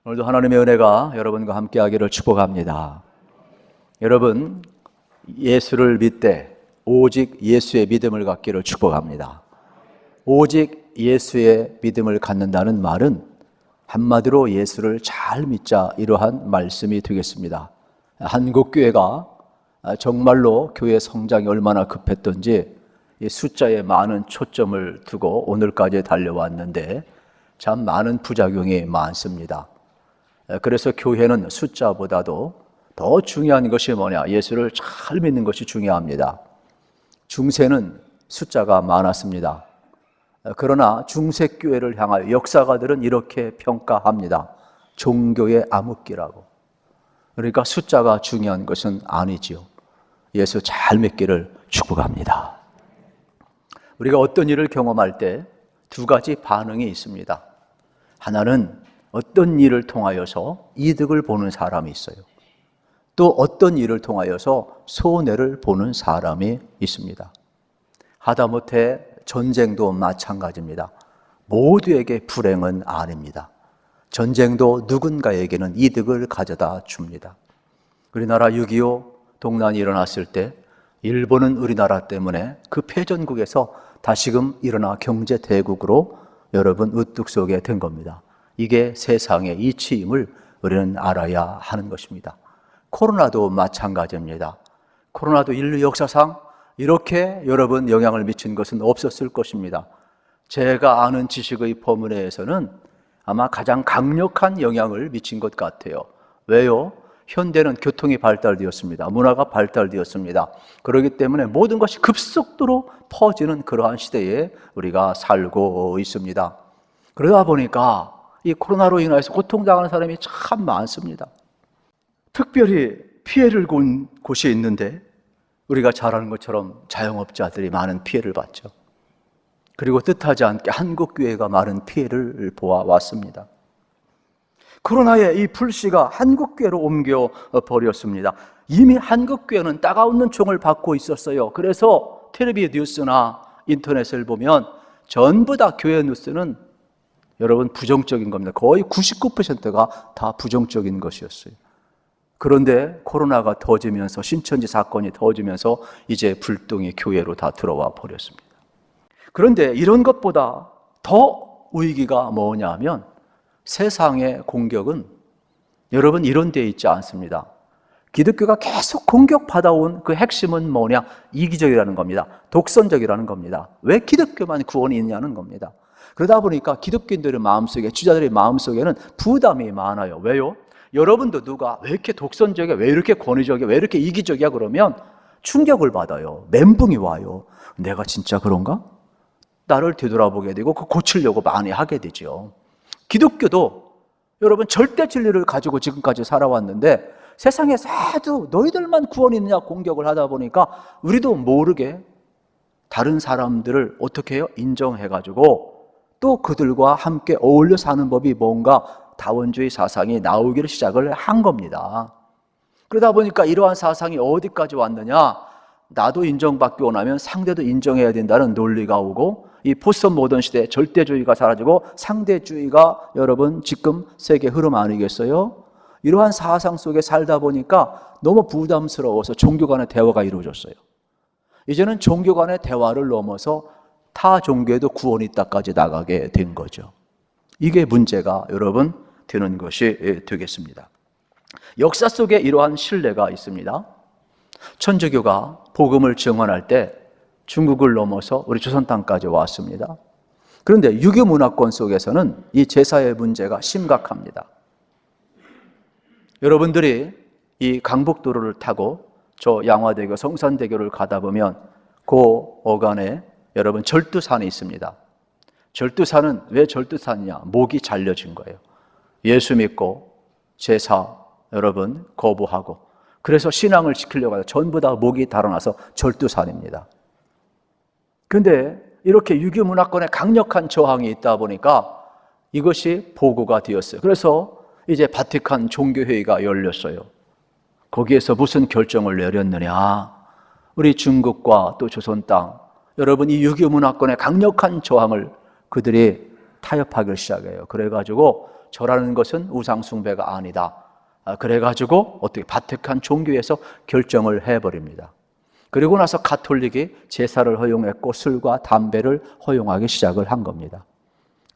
오늘도 하나님의 은혜가 여러분과 함께하기를 축복합니다. 여러분, 예수를 믿되 오직 예수의 믿음을 갖기를 축복합니다. 오직 예수의 믿음을 갖는다는 말은 한마디로 예수를 잘 믿자, 이러한 말씀이 되겠습니다. 한국교회가 정말로 교회 성장이 얼마나 급했던지 이 숫자에 많은 초점을 두고 오늘까지 달려왔는데 참 많은 부작용이 많습니다. 그래서 교회는 숫자보다도 더 중요한 것이 뭐냐? 예수를 잘 믿는 것이 중요합니다. 중세는 숫자가 많았습니다. 그러나 중세교회를 향하여 역사가들은 이렇게 평가합니다. 종교의 암흑기라고. 그러니까 숫자가 중요한 것은 아니지요. 예수 잘 믿기를 축복합니다. 우리가 어떤 일을 경험할 때 두 가지 반응이 있습니다. 하나는 어떤 일을 통하여서 이득을 보는 사람이 있어요. 또 어떤 일을 통하여서 손해를 보는 사람이 있습니다. 하다못해 전쟁도 마찬가지입니다. 모두에게 불행은 아닙니다. 전쟁도 누군가에게는 이득을 가져다 줍니다. 우리나라 6.25 동란이 일어났을 때 일본은 우리나라 때문에 그 패전국에서 다시금 일어나 경제대국으로 여러분 우뚝 서게 된 겁니다. 이게 세상의 이치임을 우리는 알아야 하는 것입니다. 코로나도 마찬가지입니다. 코로나도 인류 역사상 이렇게 여러분 영향을 미친 것은 없었을 것입니다. 제가 아는 지식의 범위 내에서는 아마 가장 강력한 영향을 미친 것 같아요. 왜요? 현대는 교통이 발달되었습니다. 문화가 발달되었습니다. 그렇기 때문에 모든 것이 급속도로 퍼지는 그러한 시대에 우리가 살고 있습니다. 그러다 보니까 이 코로나로 인해서 고통당하는 사람이 참 많습니다. 특별히 피해를 본 곳이 있는데 우리가 잘 아는 것처럼 자영업자들이 많은 피해를 봤죠. 그리고 뜻하지 않게 한국교회가 많은 피해를 보아왔습니다. 코로나의 이 불씨가 한국교회로 옮겨버렸습니다. 이미 한국교회는 따가운 총을 받고 있었어요. 그래서 텔레비 뉴스나 인터넷을 보면 전부 다 교회 뉴스는 여러분 부정적인 겁니다. 거의 99%가 다 부정적인 것이었어요. 그런데 코로나가 터지면서 신천지 사건이 터지면서 이제 불똥이 교회로 다 들어와 버렸습니다. 그런데 이런 것보다 더 위기가 뭐냐면 세상의 공격은 여러분 이런 데 있지 않습니다. 기독교가 계속 공격받아온 그 핵심은 뭐냐? 이기적이라는 겁니다. 독선적이라는 겁니다. 왜 기독교만 구원이 있냐는 겁니다. 그러다 보니까 기독교인들의 마음속에, 지자들의 마음속에는 부담이 많아요. 왜요? 여러분도 누가 왜 이렇게 독선적이야? 왜 이렇게 권위적이야? 왜 이렇게 이기적이야? 그러면 충격을 받아요. 멘붕이 와요. 내가 진짜 그런가? 나를 되돌아보게 되고 그 고치려고 많이 하게 되죠. 기독교도 여러분 절대 진리를 가지고 지금까지 살아왔는데 세상에서 하도 너희들만 구원이 있느냐 공격을 하다 보니까 우리도 모르게 다른 사람들을 어떻게 해요? 인정해가지고 또 그들과 함께 어울려 사는 법이 뭔가 다원주의 사상이 나오기를 시작을 한 겁니다. 그러다 보니까 이러한 사상이 어디까지 왔느냐? 나도 인정받기 원하면 상대도 인정해야 된다는 논리가 오고 이 포스트 모던 시대 절대주의가 사라지고 상대주의가 여러분 지금 세계 흐름 아니겠어요? 이러한 사상 속에 살다 보니까 너무 부담스러워서 종교 간의 대화가 이루어졌어요. 이제는 종교 간의 대화를 넘어서 타 종교에도 구원이 있다까지 나가게 된 거죠. 이게 문제가 여러분 되는 것이 되겠습니다. 역사 속에 이러한 신뢰가 있습니다. 천주교가 복음을 증언할 때 중국을 넘어서 우리 조선 땅까지 왔습니다. 그런데 유교 문화권 속에서는 이 제사의 문제가 심각합니다. 여러분들이 이 강북도로를 타고 저 양화대교, 성산대교를 가다 보면 그 어간에 여러분 절두산이 있습니다. 절두산은 왜 절두산이냐? 목이 잘려진 거예요. 예수 믿고 제사 여러분 거부하고 그래서 신앙을 지키려고 하다 전부 다 목이 달아나서 절두산입니다. 그런데 이렇게 유교 문화권에 강력한 저항이 있다 보니까 이것이 보고가 되었어요. 그래서 이제 바티칸 종교회의가 열렸어요. 거기에서 무슨 결정을 내렸느냐? 우리 중국과 또 조선 땅 여러분 이 유교 문화권의 강력한 저항을 그들이 타협하기 시작해요. 그래가지고 절하는 것은 우상숭배가 아니다. 그래가지고 어떻게 바티칸 종교에서 결정을 해버립니다. 그리고 나서 가톨릭이 제사를 허용했고 술과 담배를 허용하기 시작을 한 겁니다.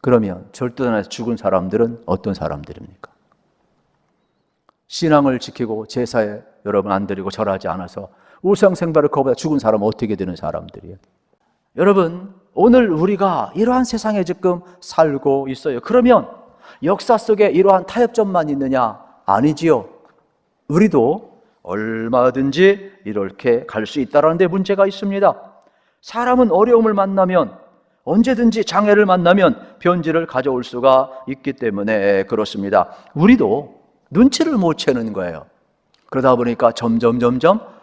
그러면 절도단에서 죽은 사람들은 어떤 사람들입니까? 신앙을 지키고 제사에 여러분 안 드리고 절하지 않아서 우상생배를 거부하다 죽은 사람은 어떻게 되는 사람들이에요? 여러분, 오늘 우리가 이러한 세상에 지금 살고 있어요. 그러면 역사 속에 이러한 타협점만 있느냐? 아니지요. 우리도 얼마든지 이렇게 갈 수 있다는 데 문제가 있습니다. 사람은 어려움을 만나면, 언제든지 장애를 만나면 변질을 가져올 수가 있기 때문에 그렇습니다. 우리도 눈치를 못 채는 거예요. 그러다 보니까 점점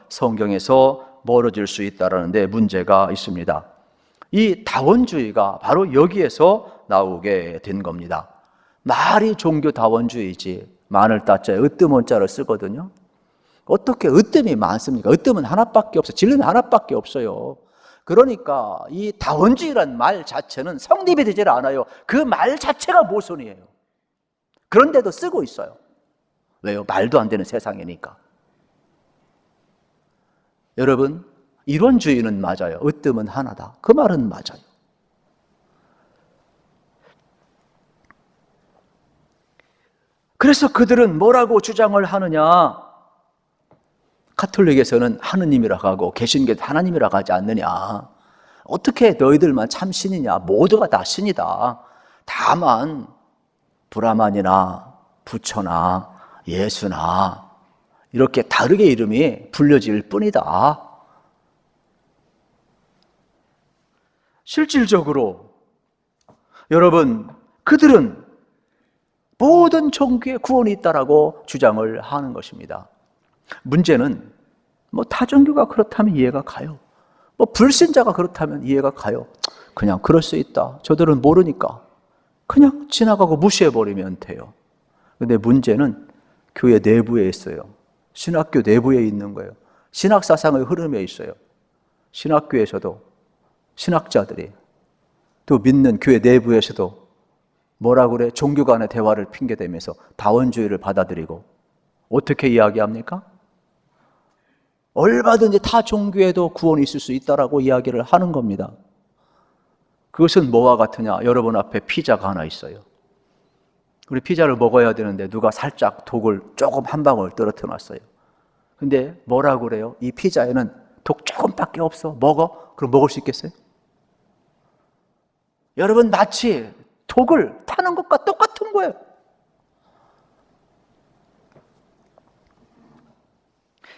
성경에서 멀어질 수 있다는 데 문제가 있습니다. 이 다원주의가 바로 여기에서 나오게 된 겁니다. 말이 종교다원주의지 만을 따자에 으뜸원자를 쓰거든요. 어떻게 으뜸이 많습니까? 으뜸은 하나밖에 없어요. 진리는 하나밖에 없어요. 그러니까 이 다원주의란 말 자체는 성립이 되질 않아요. 그 말 자체가 모순이에요. 그런데도 쓰고 있어요. 왜요? 말도 안 되는 세상이니까. 여러분, 이론주의는 맞아요. 으뜸은 하나다. 그 말은 맞아요. 그래서 그들은 뭐라고 주장을 하느냐? 가톨릭에서는 하느님이라고 하고 개신교도 하나님이라고 하지 않느냐? 어떻게 너희들만 참 신이냐? 모두가 다 신이다. 다만 브라만이나 부처나 예수나 이렇게 다르게 이름이 불려질 뿐이다. 실질적으로 여러분, 그들은 모든 종교에 구원이 있다라고 주장을 하는 것입니다. 문제는 타 종교가 그렇다면 이해가 가요. 불신자가 그렇다면 이해가 가요. 그냥 그럴 수 있다. 저들은 모르니까 그냥 지나가고 무시해버리면 돼요. 근데 문제는 교회 내부에 있어요. 신학교 내부에 있는 거예요. 신학사상의 흐름에 있어요. 신학교에서도 신학자들이 또 믿는 교회 내부에서도 뭐라고 그래? 종교 간의 대화를 핑계대면서 다원주의를 받아들이고 어떻게 이야기합니까? 얼마든지 타 종교에도 구원이 있을 수 있다라고 이야기를 하는 겁니다. 그것은 뭐와 같으냐? 여러분 앞에 피자가 하나 있어요. 우리 피자를 먹어야 되는데 누가 살짝 독을 조금 한 방울 떨어뜨려 놨어요. 근데 뭐라고 그래요? 이 피자에는 독 조금밖에 없어. 먹어? 그럼 먹을 수 있겠어요? 여러분, 마치 독을 타는 것과 똑같은 거예요.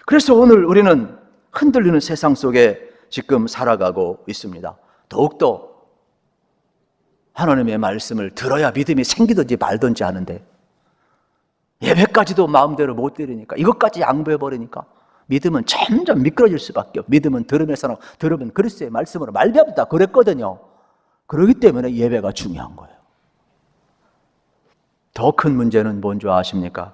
그래서 오늘 우리는 흔들리는 세상 속에 지금 살아가고 있습니다. 더욱더 하나님의 말씀을 들어야 믿음이 생기든지 말든지 하는데 예배까지도 마음대로 못 드리니까, 이것까지 양보해버리니까 믿음은 점점 미끄러질 수밖에 없어요. 믿음은 들음에서 나고 들으면 그리스도의 말씀으로 말미암다 그랬거든요. 그렇기 때문에 예배가 중요한 거예요. 더 큰 문제는 뭔지 아십니까?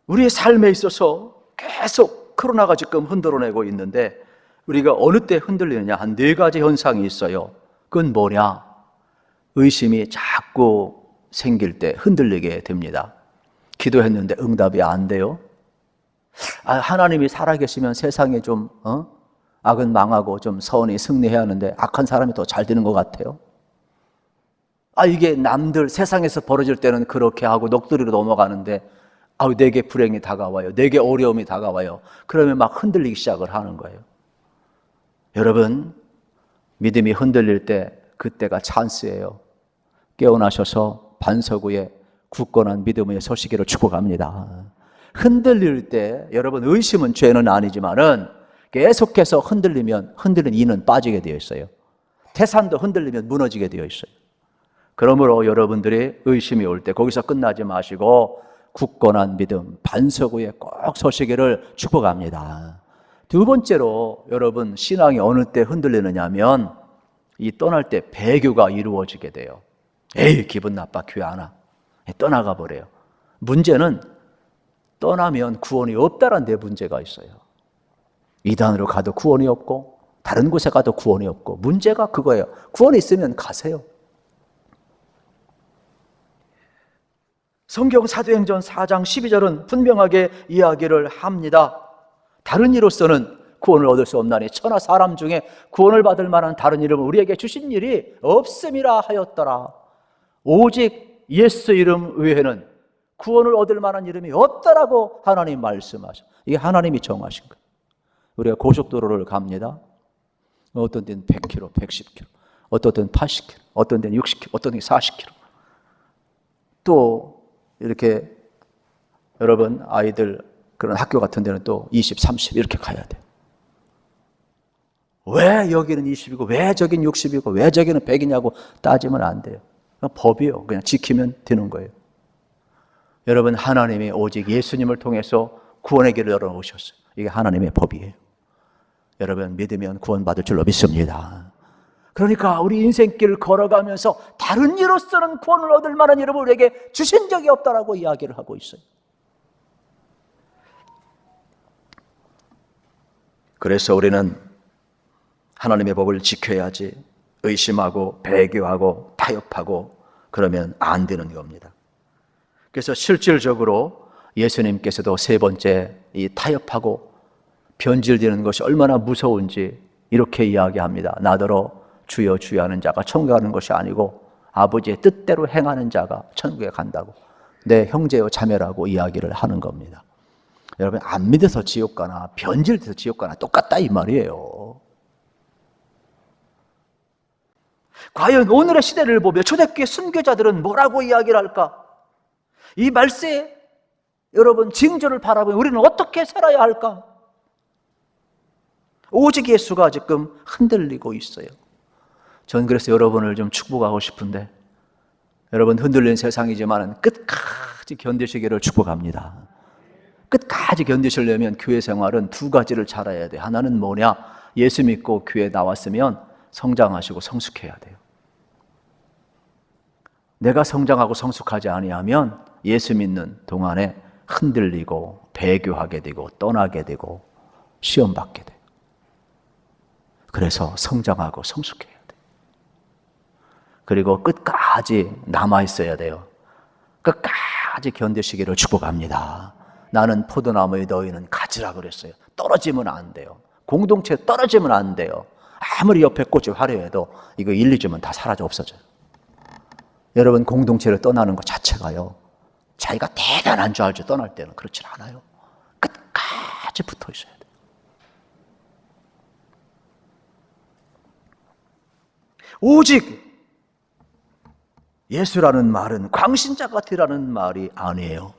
우리의 삶에 있어서 계속 코로나가 지금 흔들어내고 있는데 우리가 어느 때 흔들리느냐? 한 4가지 현상이 있어요. 그건 뭐냐? 의심이 자꾸 생길 때 흔들리게 됩니다. 기도했는데 응답이 안 돼요. 하나님이 살아계시면 세상에 좀 악은 망하고 좀 선이 승리해야 하는데 악한 사람이 더 잘 되는 것 같아요. 이게 남들 세상에서 벌어질 때는 그렇게 하고 넋두리로 넘어가는데 내게 불행이 다가와요. 내게 어려움이 다가와요. 그러면 막 흔들리기 시작을 하는 거예요. 여러분, 믿음이 흔들릴 때 그때가 찬스예요. 깨어나셔서 반석 위에 굳건한 믿음의 서시기를 축복합니다. 흔들릴 때 여러분, 의심은 죄는 아니지만은 계속해서 흔들리면 흔들린 이는 빠지게 되어 있어요. 태산도 흔들리면 무너지게 되어 있어요. 그러므로 여러분들이 의심이 올 때 거기서 끝나지 마시고 굳건한 믿음, 반석 위에 꼭 서시기를 축복합니다. 두 번째로 여러분, 신앙이 어느 때 흔들리느냐 하면 이 떠날 때 배교가 이루어지게 돼요. 기분 나빠, 교회 안 와. 떠나가 버려요. 문제는 떠나면 구원이 없다는 데 문제가 있어요. 이단으로 가도 구원이 없고 다른 곳에 가도 구원이 없고 문제가 그거예요. 구원이 있으면 가세요. 성경 사도행전 4장 12절은 분명하게 이야기를 합니다. 다른 이로서는 구원을 얻을 수 없나니 천하 사람 중에 구원을 받을 만한 다른 이름을 우리에게 주신 일이 없음이라 하였더라. 오직 예수 이름 외에는 구원을 얻을 만한 이름이 없다라고 하나님 말씀하셔. 이게 하나님이 정하신 거예요. 우리가 고속도로를 갑니다. 어떤 데는 100km, 110km, 어떤 데는 80km, 어떤 데는 60km, 어떤 데는 40km. 또 이렇게 여러분 아이들 그런 학교 같은 데는 또 20, 30 이렇게 가야 돼. 왜 여기는 20이고 왜 저긴 60이고 왜 저기는 100이냐고 따지면 안 돼요. 그냥 법이요. 그냥 지키면 되는 거예요. 여러분 하나님이 오직 예수님을 통해서 구원의 길을 열어놓으셨어요. 이게 하나님의 법이에요. 여러분 믿으면 구원받을 줄로 믿습니다. 그러니까 우리 인생길을 걸어가면서 다른 이로서는 구원을 얻을 만한 이름을 우리에게 주신 적이 없다라고 이야기를 하고 있어요. 그래서 우리는 하나님의 법을 지켜야지 의심하고 배교하고 타협하고 그러면 안 되는 겁니다. 그래서 실질적으로 예수님께서도 세 번째 이 타협하고 변질되는 것이 얼마나 무서운지 이렇게 이야기합니다. 나더러 주여 주여 하는 자가 천국에 가는 것이 아니고 아버지의 뜻대로 행하는 자가 천국에 간다고 내 형제요 자매라고 이야기를 하는 겁니다. 여러분 안 믿어서 지옥 가나 변질돼서 지옥 가나 똑같다 이 말이에요. 과연 오늘의 시대를 보며 초대교회 순교자들은 뭐라고 이야기를 할까? 이 말세에 여러분 징조를 바라보며 우리는 어떻게 살아야 할까? 오직 예수가 지금 흔들리고 있어요. 전 그래서 여러분을 좀 축복하고 싶은데 여러분 흔들린 세상이지만 끝까지 견디시기를 축복합니다. 끝까지 견디시려면 교회 생활은 두 가지를 잘해야 돼요. 하나는 뭐냐? 예수 믿고 교회에 나왔으면 성장하시고 성숙해야 돼요. 내가 성장하고 성숙하지 아니하면 예수 믿는 동안에 흔들리고 배교하게 되고 떠나게 되고 시험 받게 돼요. 그래서 성장하고 성숙해야 돼요. 그리고 끝까지 남아있어야 돼요. 끝까지 견디시기를 축복합니다. 나는 포도나무에 너희는 가지라 그랬어요. 떨어지면 안 돼요. 공동체에 떨어지면 안 돼요. 아무리 옆에 꽃이 화려해도 이거 1, 2주면 다 사라져 없어져요. 여러분 공동체를 떠나는 것 자체가요. 자기가 대단한 줄 알지 떠날 때는 그렇지 않아요. 끝까지 붙어 있어야 돼요. 오직 예수라는 말은 광신자 같으라는 말이 아니에요.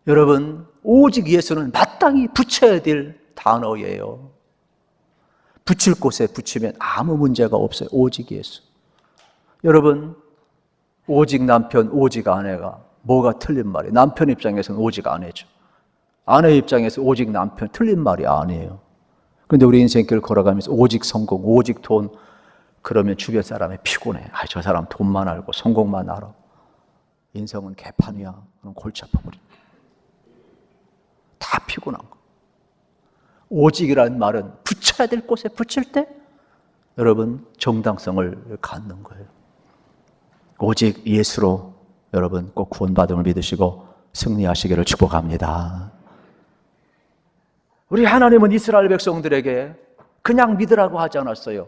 여러분 오직 예수는 마땅히 붙여야 될 단어예요. 붙일 곳에 붙이면 아무 문제가 없어요. 오직 예수. 여러분 오직 남편, 오직 아내가 뭐가 틀린 말이에요? 남편 입장에서는 오직 아내죠. 아내 입장에서 오직 남편, 틀린 말이 아니에요. 그런데 우리 인생길 걸어가면서 오직 성공, 오직 돈 그러면 주변 사람이 피곤해. 저 사람 돈만 알고 성공만 알아. 인생은 개판이야. 그럼 골치 아파버려. 다 피곤한 거. 오직이라는 말은 붙여야 될 곳에 붙일 때 여러분 정당성을 갖는 거예요. 오직 예수로 여러분 꼭 구원받음을 믿으시고 승리하시기를 축복합니다. 우리 하나님은 이스라엘 백성들에게 그냥 믿으라고 하지 않았어요.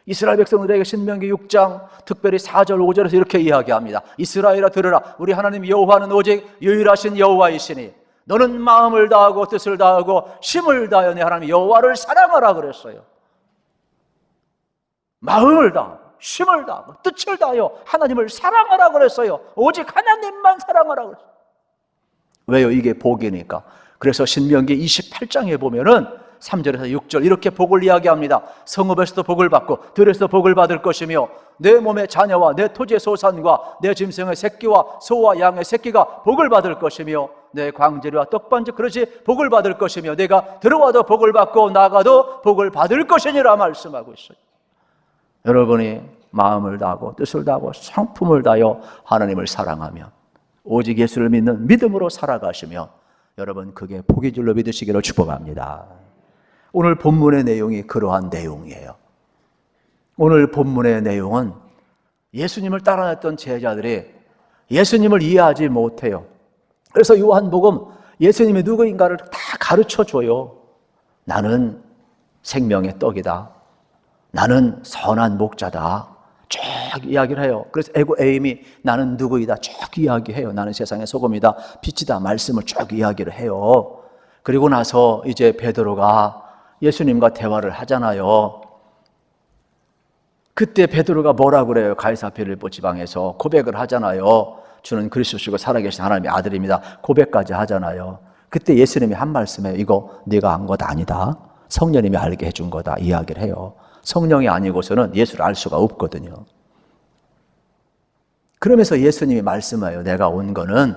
이스라엘 백성들에게 신명기 6장 특별히 4절 5절에서 이렇게 이야기합니다. 이스라엘아 들으라. 우리 하나님 여호와는 오직 유일하신 여호와이시니 너는 마음을 다하고 뜻을 다하고 힘을 다하여 내 하나님 여호와를 사랑하라 그랬어요. 마음을 다하고 힘을 다하고 뜻을 다하여 하나님을 사랑하라 그랬어요. 오직 하나님만 사랑하라 그랬어요. 왜요? 이게 복이니까. 그래서 신명기 28장에 보면은 3절에서 6절 이렇게 복을 이야기합니다. 성읍에서도 복을 받고 들에서도 복을 받을 것이며 내 몸의 자녀와 내 토지의 소산과 내 짐승의 새끼와 소와 양의 새끼가 복을 받을 것이며 내 광재리와 떡반지 그릇이 복을 받을 것이며 내가 들어와도 복을 받고 나가도 복을 받을 것이니라 말씀하고 있어요. 여러분이 마음을 다하고 뜻을 다하고 성품을 다하여 하나님을 사랑하면 오직 예수를 믿는 믿음으로 살아가시면 여러분 그게 복의 줄로 믿으시기를 축복합니다. 오늘 본문의 내용이 그러한 내용이에요. 오늘 본문의 내용은 예수님을 따라했던 제자들이 예수님을 이해하지 못해요. 그래서 요한복음 예수님이 누구인가를 다 가르쳐 줘요. 나는 생명의 떡이다. 나는 선한 목자다. 쭉 이야기를 해요. 그래서 에임이 나는 누구이다 쭉 이야기해요. 나는 세상의 소금이다, 빛이다, 말씀을 쭉 이야기를 해요. 그리고 나서 이제 베드로가 예수님과 대화를 하잖아요. 그때 베드로가 뭐라고 그래요? 가이사 빌립보 지방에서 고백을 하잖아요. 주는 그리스도시고 살아계신 하나님의 아들입니다. 고백까지 하잖아요. 그때 예수님이 한 말씀에 이거 네가 안 것 아니다. 성령님이 알게 해준 거다 이야기를 해요. 성령이 아니고서는 예수를 알 수가 없거든요. 그러면서 예수님이 말씀해요. 내가 온 거는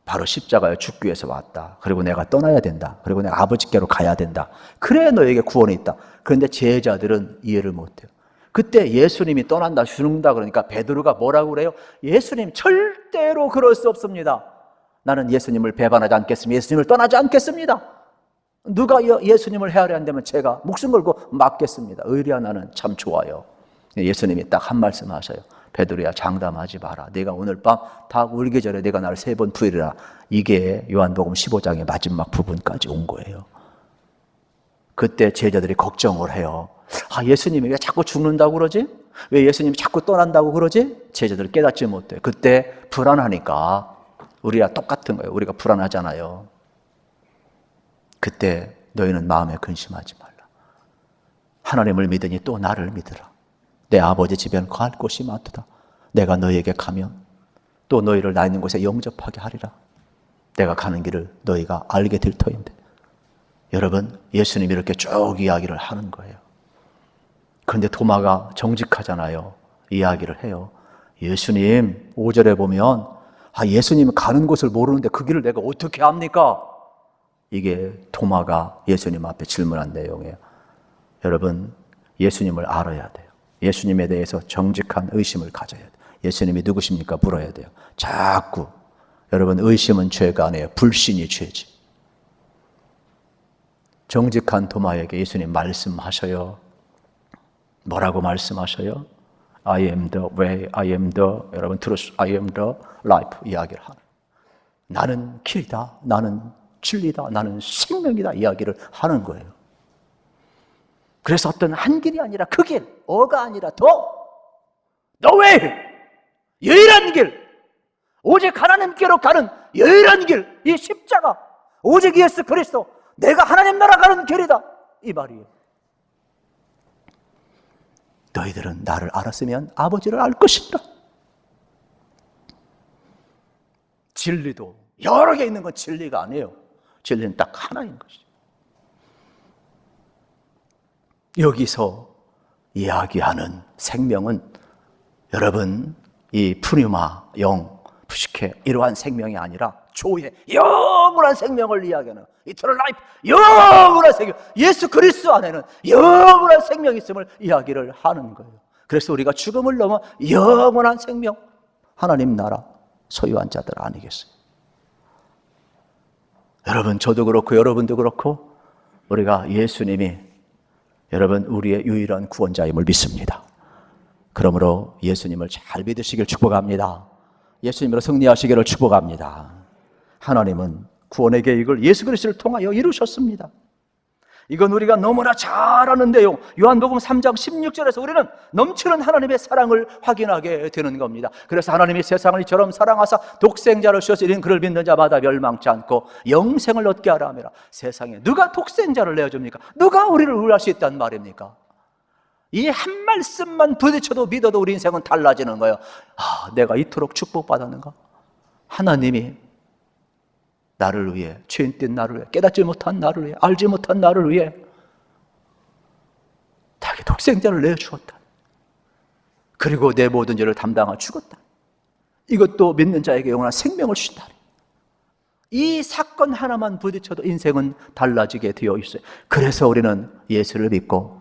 바로 십자가에 죽기 위해서 왔다. 그리고 내가 떠나야 된다. 그리고 내가 아버지께로 가야 된다. 그래야 너에게 구원이 있다. 그런데 제자들은 이해를 못해요. 그때 예수님이 떠난다, 죽는다 그러니까 베드로가 뭐라고 그래요? 예수님 절대로 그럴 수 없습니다. 나는 예수님을 배반하지 않겠습니다. 예수님을 떠나지 않겠습니다. 누가 예수님을 헤아려 한다면 제가 목숨 걸고 맞겠습니다. 의리야 나는 참 좋아요. 예수님이 딱 한 말씀 하셔요. 베드로야 장담하지 마라. 내가 오늘 밤 다 울기 전에 내가 나를 3번 부인이라. 이게 요한복음 15장의 마지막 부분까지 온 거예요. 그때 제자들이 걱정을 해요. 예수님이 왜 자꾸 죽는다고 그러지? 왜 예수님이 자꾸 떠난다고 그러지? 제자들을 깨닫지 못해. 그때 불안하니까 우리랑 똑같은 거예요. 우리가 불안하잖아요. 그때 너희는 마음에 근심하지 말라. 하나님을 믿으니 또 나를 믿으라. 내 아버지 집에는 갈 곳이 많도다. 내가 너희에게 가면 또 너희를 나 있는 곳에 영접하게 하리라. 내가 가는 길을 너희가 알게 될 터인데. 여러분, 예수님이 이렇게 쭉 이야기를 하는 거예요. 그런데 도마가 정직하잖아요. 이야기를 해요. 예수님, 5절에 보면 예수님은 가는 곳을 모르는데 그 길을 내가 어떻게 압니까? 이게 도마가 예수님 앞에 질문한 내용이에요. 여러분, 예수님을 알아야 돼요. 예수님에 대해서 정직한 의심을 가져야 돼요. 예수님이 누구십니까? 물어야 돼요. 자꾸 여러분, 의심은 죄가 아니에요. 불신이 죄지. 정직한 도마에게 예수님 말씀하셔요. 뭐라고 말씀하셔요? I am the way, I am the, 여러분 truth, I am the life 이야기를 하는. 나는 길이다, 나는 진리다, 나는 생명이다 이야기를 하는 거예요. 그래서 어떤 한 길이 아니라 그 길, 어가 아니라 the way, 유일한 길, 오직 하나님께로 가는 유일한 길, 이 십자가, 오직 예수 그리스도, 내가 하나님 나라 가는 길이다 이 말이에요. 너희들은 나를 알았으면 아버지를 알 것이다. 진리도 여러 개 있는 건 진리가 아니에요. 진리는 딱 하나인 것이죠. 여기서 이야기하는 생명은 여러분 이 푸뉴마, 영, 푸시케 이러한 생명이 아니라 조의 영원한 생명을 이야기하는 이터널 라이프, 영원한 생명, 예수 그리스도 안에는 영원한 생명이 있음을 이야기를 하는 거예요. 그래서 우리가 죽음을 넘어 영원한 생명, 하나님 나라 소유한 자들 아니겠어요? 여러분, 저도 그렇고 여러분도 그렇고 우리가 예수님이 여러분 우리의 유일한 구원자임을 믿습니다. 그러므로 예수님을 잘 믿으시길 축복합니다. 예수님으로 승리하시기를 축복합니다. 하나님은 구원의 계획을 예수 그리스도를 통하여 이루셨습니다. 이건 우리가 너무나 잘 아는 내용, 요한복음 3장 16절에서 우리는 넘치는 하나님의 사랑을 확인하게 되는 겁니다. 그래서 하나님이 세상을 이처럼 사랑하사 독생자를 주셔서 이는 그를 믿는 자마다 멸망치 않고 영생을 얻게 하라 함이라. 세상에 누가 독생자를 내어줍니까? 누가 우리를 의뢰할 수 있단 말입니까? 이 한 말씀만 부딪혀도 믿어도 우리 인생은 달라지는 거예요. 내가 이토록 축복받았는가? 하나님이 나를 위해, 죄인된 나를 위해, 깨닫지 못한 나를 위해, 알지 못한 나를 위해 자기 독생자를 내어주었다. 그리고 내 모든 죄를 담당하여 죽었다. 이것도 믿는 자에게 영원한 생명을 주신다. 이 사건 하나만 부딪혀도 인생은 달라지게 되어 있어요. 그래서 우리는 예수를 믿고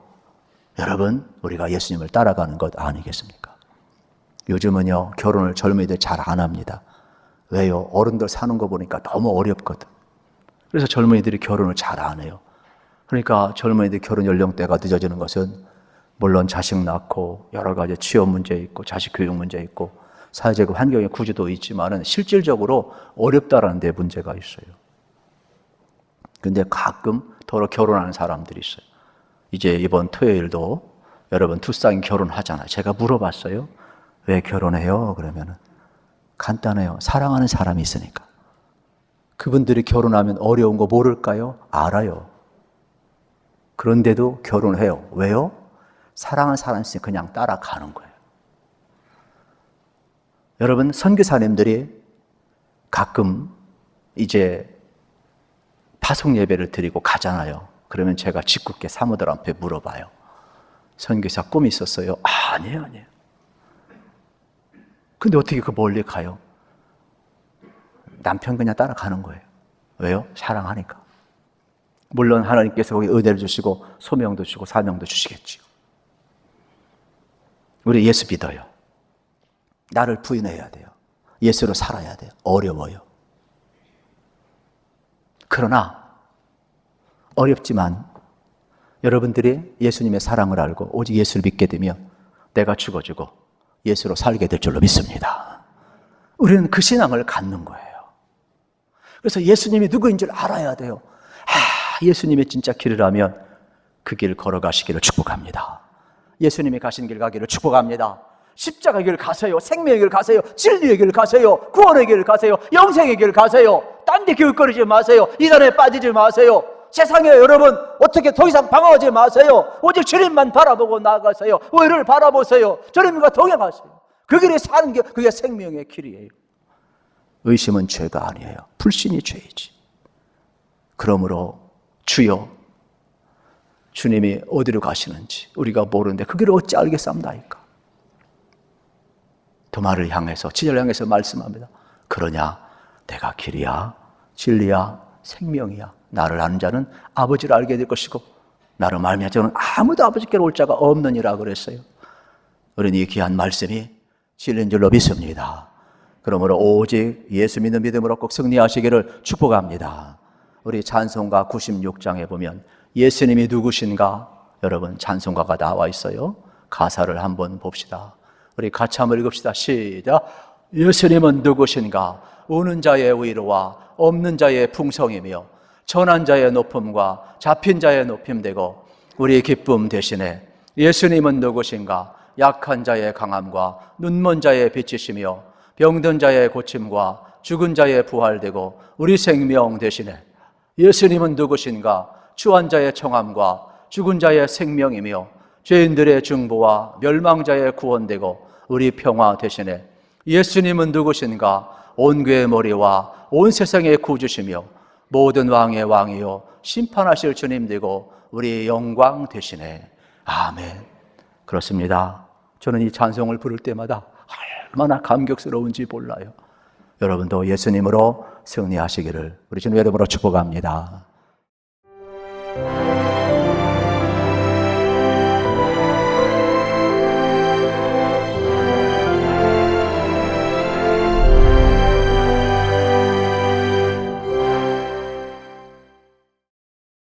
여러분, 우리가 예수님을 따라가는 것 아니겠습니까? 요즘은요, 결혼을 젊은이들 잘 안 합니다. 왜요? 어른들 사는 거 보니까 너무 어렵거든. 그래서 젊은이들이 결혼을 잘 안 해요. 그러니까 젊은이들 결혼 연령대가 늦어지는 것은 물론 자식 낳고 여러 가지 취업 문제 있고 자식 교육 문제 있고 사회적 환경의 구조도 있지만은 실질적으로 어렵다라는 데 문제가 있어요. 근데 가끔 더러 결혼하는 사람들이 있어요. 이제 이번 토요일도 여러분 두 쌍이 결혼하잖아요. 제가 물어봤어요. 왜 결혼해요? 그러면은 간단해요. 사랑하는 사람이 있으니까. 그분들이 결혼하면 어려운 거 모를까요? 알아요. 그런데도 결혼해요. 왜요? 사랑하는 사람이 있으니 그냥 따라가는 거예요. 여러분, 선교사님들이 가끔 이제 파송 예배를 드리고 가잖아요. 그러면 제가 짓궂게 사모들 앞에 물어봐요. 선교사 꿈이 있었어요? 아니에요. 근데 어떻게 그 멀리 가요? 남편 그냥 따라가는 거예요. 왜요? 사랑하니까. 물론 하나님께서 거기 은혜를 주시고 소명도 주시고 사명도 주시겠지요. 우리 예수 믿어요. 나를 부인해야 돼요. 예수로 살아야 돼요. 어려워요. 그러나 어렵지만 여러분들이 예수님의 사랑을 알고 오직 예수를 믿게 되면 내가 죽어지고 예수로 살게 될 줄로 믿습니다. 우리는 그 신앙을 갖는 거예요. 그래서 예수님이 누구인 줄 알아야 돼요. 예수님의 진짜 길이라면 그 길 걸어가시기를 축복합니다. 예수님이 가신 길 가기를 축복합니다. 십자가의 길 가세요. 생명의 길 가세요. 진리의 길 가세요. 구원의 길 가세요. 영생의 길 가세요. 딴 데 기웃거리지 마세요. 이단에 빠지지 마세요. 세상에 여러분 어떻게 더 이상 방황하지 마세요. 오직 주님만 바라보고 나아가세요. 의를 바라보세요. 주님과 동행하세요. 그 길에 사는 게 그게 생명의 길이에요. 의심은 죄가 아니에요. 불신이 죄이지. 그러므로 주여, 주님이 어디로 가시는지 우리가 모르는데 그 길을 어찌 알겠사옵나이까. 도마를 향해서, 지절을 향해서 말씀합니다. 그러냐, 내가 길이야, 진리야, 생명이야. 나를 아는 자는 아버지를 알게 될 것이고 나를 말미암아 저는 아무도 아버지께로 올 자가 없느니라 그랬어요. 우리는 이 귀한 말씀이 진리인 줄로 믿습니다. 그러므로 오직 예수 믿는 믿음으로 꼭 승리하시기를 축복합니다. 우리 찬송가 96장에 보면 예수님이 누구신가? 여러분 찬송가가 나와 있어요. 가사를 한번 봅시다. 우리 같이 한번 읽읍시다. 시작. 예수님은 누구신가? 오는 자의 위로와 없는 자의 풍성이며 전한 자의 높음과 잡힌 자의 높임되고 우리의 기쁨 대신에 예수님은 누구신가? 약한 자의 강함과 눈먼 자의 빛이시며 병든 자의 고침과 죽은 자의 부활되고 우리 생명 대신에 예수님은 누구신가? 추한 자의 청함과 죽은 자의 생명이며 죄인들의 중보와 멸망자의 구원되고 우리 평화 대신에 예수님은 누구신가? 온 교의 머리와 온 세상의 구주시며 모든 왕의 왕이요 심판하실 주님 되고 우리 영광 대신에 아멘. 그렇습니다. 저는 이 찬송을 부를 때마다 얼마나 감격스러운지 몰라요. 여러분도 예수님으로 승리하시기를 우리 주님 이름으로 축복합니다.